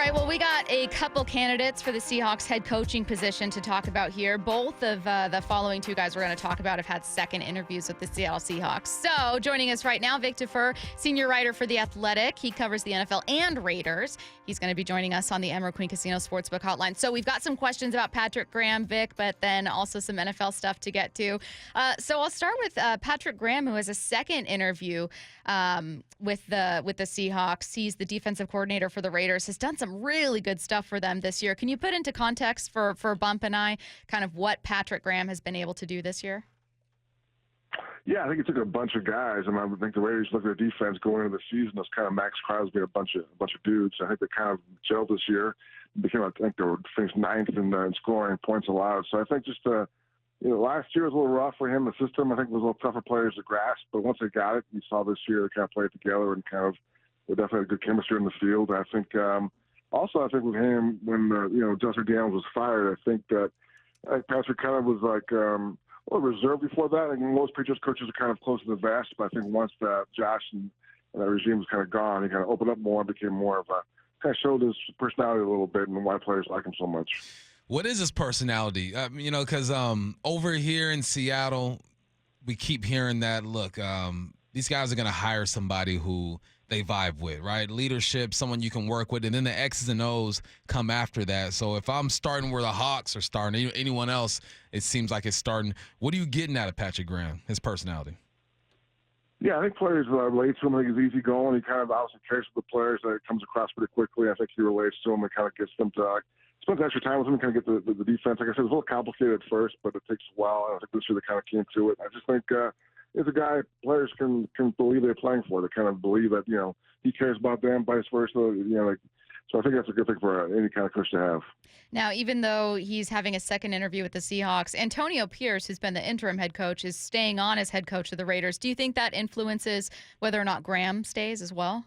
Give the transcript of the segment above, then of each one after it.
right, well, we got a couple candidates for the Seahawks head coaching position to talk about here. Both of the following two guys we're going to talk about have had second interviews with the Seattle Seahawks. So joining us right now, Vic Defer, senior writer for The Athletic. He covers the NFL and Raiders. He's going to be joining us on the Emerald Queen Casino Sportsbook Hotline. So we've got some questions about Patrick Graham, Vic, but then also some NFL stuff to get to. So I'll start with Patrick Graham, who has a second interview with the Seahawks. He's the defensive coordinator for the Raiders, has done some really good stuff for them this year. Can you put into context for Bump and I kind of what Patrick Graham has been able to do this year? Yeah, I think it took a bunch of guys, and I would think the Raiders looked at their defense going into the season as kind of Max Crosby and a bunch of dudes. I think they kind of gelled this year. Became, I think, they were finished ninth in scoring points allowed. So I think just last year was a little rough for him. The system, I think, was a little tougher players to grasp. But once they got it, you saw this year they kind of played it together and kind of they definitely had good chemistry in the field. I think also, I think with him, when Justin Daniels was fired, I think Patrick kind of was like a little reserved before that. I mean, most Patriots coaches are kind of close to the vest, but I think once Josh and that regime was kind of gone, he kind of opened up more and became more of a kind of showed his personality a little bit and why players like him so much. What is his personality? Because over here in Seattle, we keep hearing that, look, these guys are going to hire somebody who they vibe with, right? Leadership, someone you can work with, and then the X's and O's come after that. So if I'm starting where the Hawks are starting, anyone else, it seems like it's starting. What are you getting out of Patrick Graham, his personality? Yeah, I think players relate to him. I think he's easygoing. He kind of obviously cares for the players. That comes across pretty quickly. I think he relates to them and kind of gets them to spend extra time with him and kind of get the defense. Like I said, it was a little complicated at first, but it takes a while. I think this year they kind of came to it. I just think he's a guy players can believe they're playing for. They kind of believe that he cares about them, vice versa. So I think that's a good thing for any kind of coach to have. Now, even though he's having a second interview with the Seahawks, Antonio Pierce, who's been the interim head coach, is staying on as head coach of the Raiders. Do you think that influences whether or not Graham stays as well?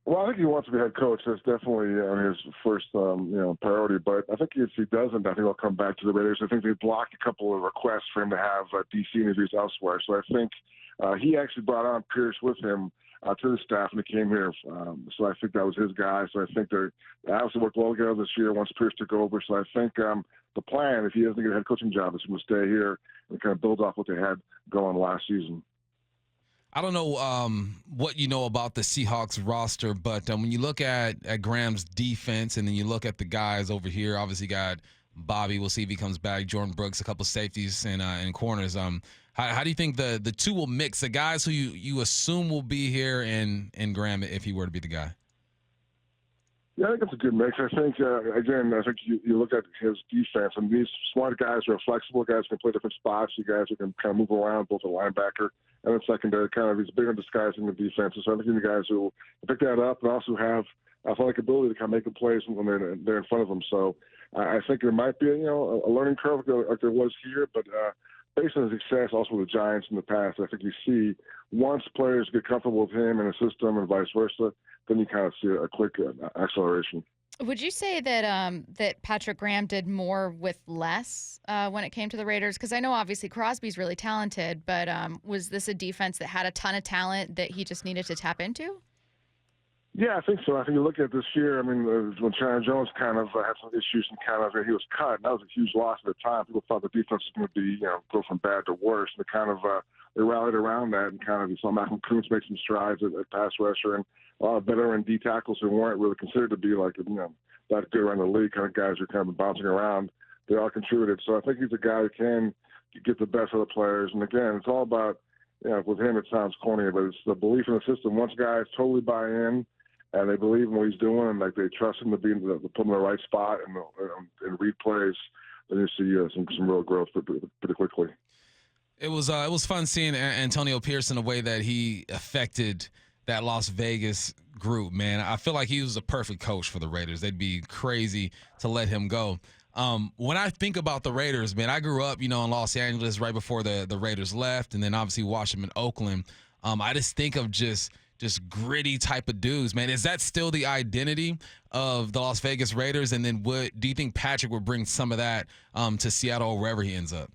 Well, I think he wants to be head coach. That's definitely his first priority. But I think if he doesn't, I think he'll come back to the Raiders. I think they blocked a couple of requests for him to have DC interviews elsewhere. So I think he actually brought on Pierce with him to the staff when he came here. So I think that was his guy. So I think they obviously worked well together this year once Pierce took over. So I think the plan, if he doesn't get a head coaching job, is to stay here and kind of build off what they had going last season. I don't know what you know about the Seahawks roster, but when you look at Graham's defense and then you look at the guys over here, obviously got Bobby. We'll see if he comes back. Jordan Brooks, a couple safeties and corners. How do you think the two will mix? The guys who you assume will be here and Graham if he were to be the guy? Yeah, I think it's a good mix. I think, again, you look at his defense, and these smart guys are flexible guys who can play different spots. You guys who can kind of move around, both a linebacker and then secondary, kind of he's big on disguising the defense. So I think the guys who pick that up and also have athletic ability to kind of make the plays when they're in front of them. So I think there might be a learning curve like there was here, but based on his success also with the Giants in the past, I think you see once players get comfortable with him and the system and vice versa, then you kind of see a quick acceleration. Would you say that that Patrick Graham did more with less when it came to the Raiders? Because I know obviously Crosby's really talented, but was this a defense that had a ton of talent that he just needed to tap into? Yeah, I think so. I think you look at this year, I mean, when Chandler Jones kind of had some issues and he was cut, and that was a huge loss at the time. People thought the defense was going to be, go from bad to worse. And they rallied around that and kind of you saw Malcolm Kuntz make some strides at pass rusher and a lot of veteran D tackles who weren't really considered to be like, that good around the league kind of guys who are kind of bouncing around. They all contributed. So I think he's a guy who can get the best of the players. And again, it's all about, with him, it sounds corny, but it's the belief in the system. Once guys totally buy in, and they believe in what he's doing, and like they trust him to put him in the right spot and read plays, then you see some real growth pretty quickly. It was fun seeing Antonio Pierce in the way that he affected that Las Vegas group. Man, I feel like he was a perfect coach for the Raiders. They'd be crazy to let him go. When I think about the Raiders, man, I grew up, in Los Angeles right before the Raiders left, and then obviously watched them in Oakland. I just think of just gritty type of dudes, man. Is that still the identity of the Las Vegas Raiders? And then do you think Patrick would bring some of that to Seattle or wherever he ends up?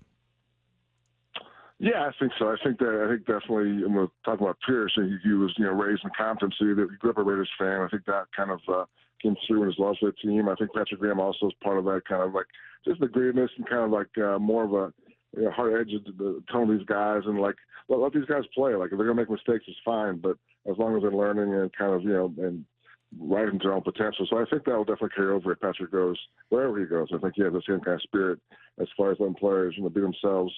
Yeah, I think so. I think definitely. I'm talking about Pierce. He was raised in Compton, so he grew up a Raiders fan. I think that kind of came through and his love for the team. I think Patrick Graham also is part of that kind of like just the grittiness and kind of like more of a hard edge of the tone of these guys and like let these guys play. Like if they're gonna make mistakes, it's fine, but as long as they're learning and kind of and rising to their own potential. So I think that will definitely carry over if Patrick goes wherever he goes. I think he has the same kind of spirit as far as letting players be themselves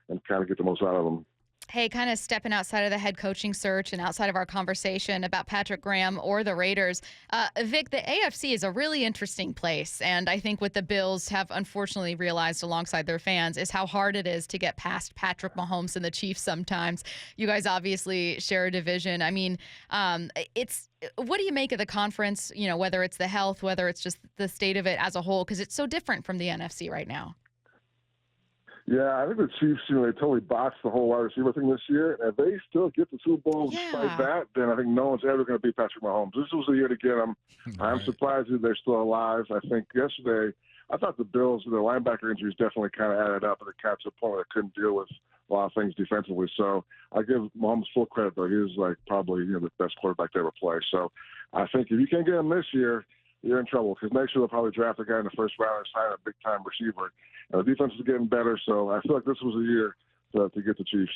and kind of get the most out of them. Hey, kind of stepping outside of the head coaching search and outside of our conversation about Patrick Graham or the Raiders, Vic, the AFC is a really interesting place. And I think what the Bills have unfortunately realized alongside their fans is how hard it is to get past Patrick Mahomes and the Chiefs sometimes. You guys obviously share a division. I mean, what do you make of the conference, whether it's the health, whether it's just the state of it as a whole, because it's so different from the NFC right now? Yeah, I think the Chiefs, they totally boxed the whole wide receiver thing this year. And if they still get the Super Bowl despite that, then I think no one's ever going to beat Patrick Mahomes. This was the year to get him. Right. I'm surprised that they're still alive. I think yesterday, I thought the Bills, their linebacker injuries definitely kind of added up and it got to a point where they couldn't deal with a lot of things defensively. So I give Mahomes full credit, though. He was probably the best quarterback to ever play. So I think if you can't get him this year, you're in trouble because next year they'll probably draft a guy in the first round and sign a big-time receiver. And the defense is getting better, so I feel like this was a year to get the Chiefs.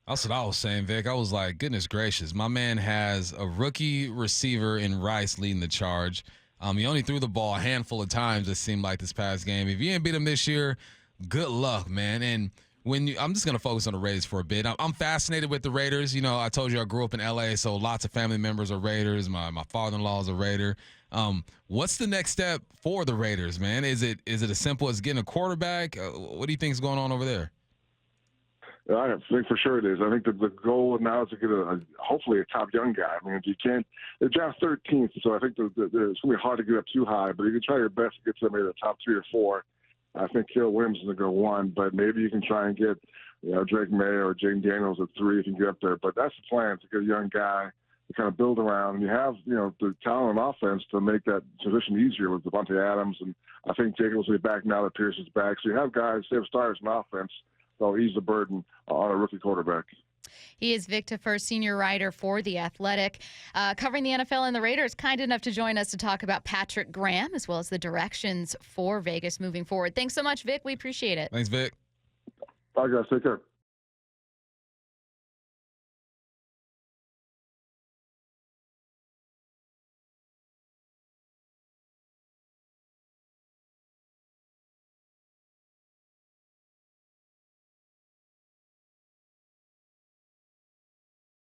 That's what I was saying, Vic. I was like, goodness gracious. My man has a rookie receiver in Rice leading the charge. He only threw the ball a handful of times, it seemed like, this past game. If you ain't beat him this year, good luck, man. And I'm just going to focus on the Raiders for a bit. I'm fascinated with the Raiders. I told you I grew up in L.A., so lots of family members are Raiders. My father-in-law is a Raider. What's the next step for the Raiders, man? Is it as simple as getting a quarterback? What do you think is going on over there? I think for sure it is. I think that the goal now is to get hopefully a top young guy. I mean, if you can't, they're draft 13th, so I think it's going to be hard to get up too high, but you can try your best to get somebody in the top 3 or 4. I think Caleb Williams is going to go 1, but maybe you can try and get Drake May or Jaden Daniels at 3 if you can get up there. But that's the plan, to get a young guy to kind of build around. And you have the talent on offense to make that transition easier with Devontae Adams. And I think Jacobs will be back now that Pierce is back. So you have guys, they have stars in offense that'll ease the burden on a rookie quarterback. He is Vic Tafur, senior writer for The Athletic, covering the NFL and the Raiders, kind enough to join us to talk about Patrick Graham as well as the directions for Vegas moving forward. Thanks so much, Vic. We appreciate it. Thanks, Vic. Bye, guys. Take care.